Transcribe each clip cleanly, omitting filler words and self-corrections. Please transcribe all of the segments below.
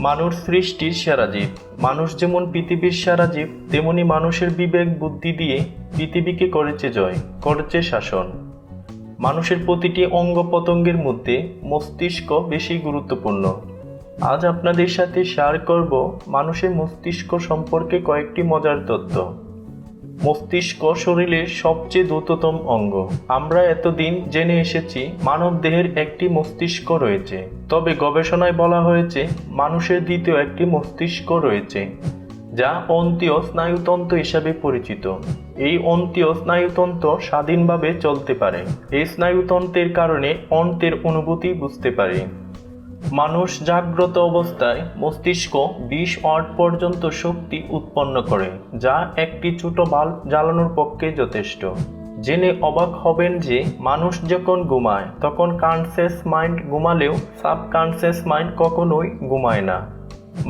মানুষ সৃষ্টির সেরা জীব। মানুষ যেমন পৃথিবীর সেরা জীব, তেমনি মানুষের বিবেক বুদ্ধি দিয়ে পৃথিবীকে করেছে জয়, করেছে শাসন। মানুষের প্রতিটি অঙ্গ প্রত্যঙ্গের মধ্যে মস্তিষ্ক বেশি গুরুত্বপূর্ণ। আজ আপনাদের সাথে শেয়ার করব মানুষের মস্তিষ্ক সম্পর্কে কয়েকটি মজার তথ্য। মস্তিষ্ক শরীরের সবচেয়ে দ্রুততম অঙ্গ। আমরা এতদিন জেনে এসেছি মানব দেহের একটি মস্তিষ্ক রয়েছে, তবে গবেষণায় বলা হয়েছে মানুষের দ্বিতীয় একটি মস্তিষ্ক রয়েছে, যা অন্ত্রীয় স্নায়ুতন্ত্র হিসাবে পরিচিত। এই অন্ত্রীয় স্নায়ুতন্ত্র স্বাধীনভাবে চলতে পারে। এই স্নায়ুতন্ত্রের কারণে অন্ত্রের অনুভূতি বুঝতে পারে। মানুষ জাগ্রত অবস্থায় মস্তিষ্ক 20 ওয়াট পর্যন্ত শক্তি উৎপন্ন করে, যা একটি ছোট বাল্ব জ্বালানোর পক্ষে যথেষ্ট। জেনে অবাক হবেন যে মানুষ যখন ঘুমায় তখন কনসিয়াস মাইন্ড ঘুমালেও সাবকনসিয়াস মাইন্ড কখনোই ঘুমায় না।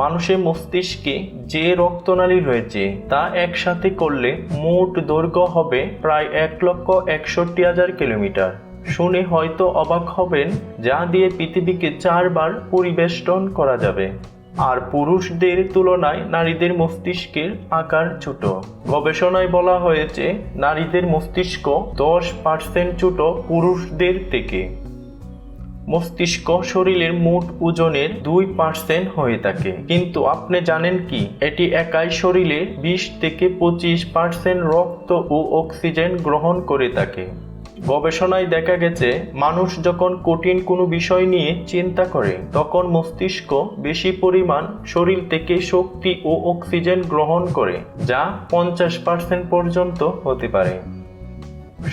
মানুষের মস্তিষ্কে যে রক্তনালী রয়েছে তা একসাথে করলে মোট দৈর্ঘ্য হবে প্রায় 1,61,000 কিলোমিটার। শুনে হয়তো অবাক হবেন, যা দিয়ে পৃথিবীকে 4 বার পরিবেষ্টন করা যাবে। আর পুরুষদের তুলনায় নারীদের মস্তিষ্কের আকার ছোট। গবেষণায় বলা হয়েছে নারীদের মস্তিষ্ক 10% ছোট পুরুষদের থেকে। মস্তিষ্ক শরীরের মোট ওজনের 2% হয়ে থাকে, কিন্তু আপনি জানেন কি এটি একাই শরীরে 20 থেকে 25% রক্ত ও অক্সিজেন গ্রহণ করে থাকে। গবেষণায় দেখা গেছে মানুষ যখন কঠিন কোনো বিষয় নিয়ে চিন্তা করে তখন মস্তিষ্ক বেশি পরিমাণ শরীর থেকে শক্তি ও অক্সিজেন গ্রহণ করে, যা 50% পর্যন্ত হতে পারে।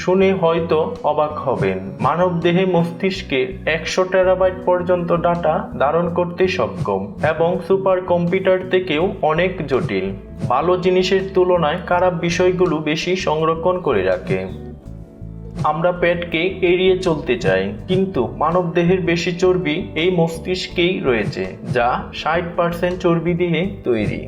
শুনে হয়তো অবাক হবেন, মানব দেহে মস্তিষ্কে 100 টেরাবাইট পর্যন্ত ডাটা ধারণ করতে সক্ষম এবং সুপার কম্পিউটার থেকেও অনেক জটিল। ভালো জিনিসের তুলনায় খারাপ বিষয়গুলো বেশি সংরক্ষণ করে রাখে। আমরা পেটকে এড়িয়ে চলতে চাই, কিন্তু মানব দেহের বেশি চর্বি এই মস্তিষ্কেই রয়েছে, যা 60% চর্বি দিয়ে তৈরি।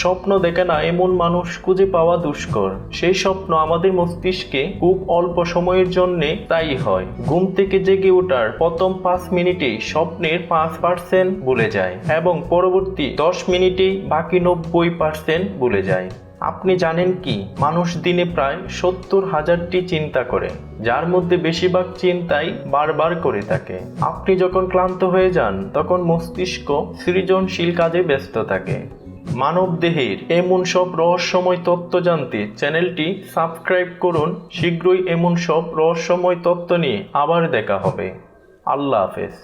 স্বপ্ন দেখে না এমন মানুষ খুঁজে পাওয়া দুষ্কর। সেই স্বপ্ন আমাদের মস্তিষ্কে খুব অল্প সময়ের জন্যে স্থায়ী হয়। ঘুম থেকে জেগে ওঠার প্রথম 5 মিনিটেই স্বপ্নের 5% ভুলে যায় এবং পরবর্তী 10 মিনিটেই বাকি 90% ভুলে যায়। আপনি জানেন কি মানুষ দিনে প্রায় 70,000টি চিন্তা করে, যার মধ্যে বেশিরভাগ চিন্তাই বারবার করে থাকে। আপনি যখন ক্লান্ত হয়ে যান তখন মস্তিষ্ক সৃজনশীল কাজে ব্যস্ত থাকে। মানব দেহের এমন সব রহস্যময় তথ্য জানতে চ্যানেলটি সাবস্ক্রাইব করুন। শীঘ্রই এমন সব রহস্যময় তথ্য নিয়ে আবার দেখা হবে। আল্লাহ হাফেজ।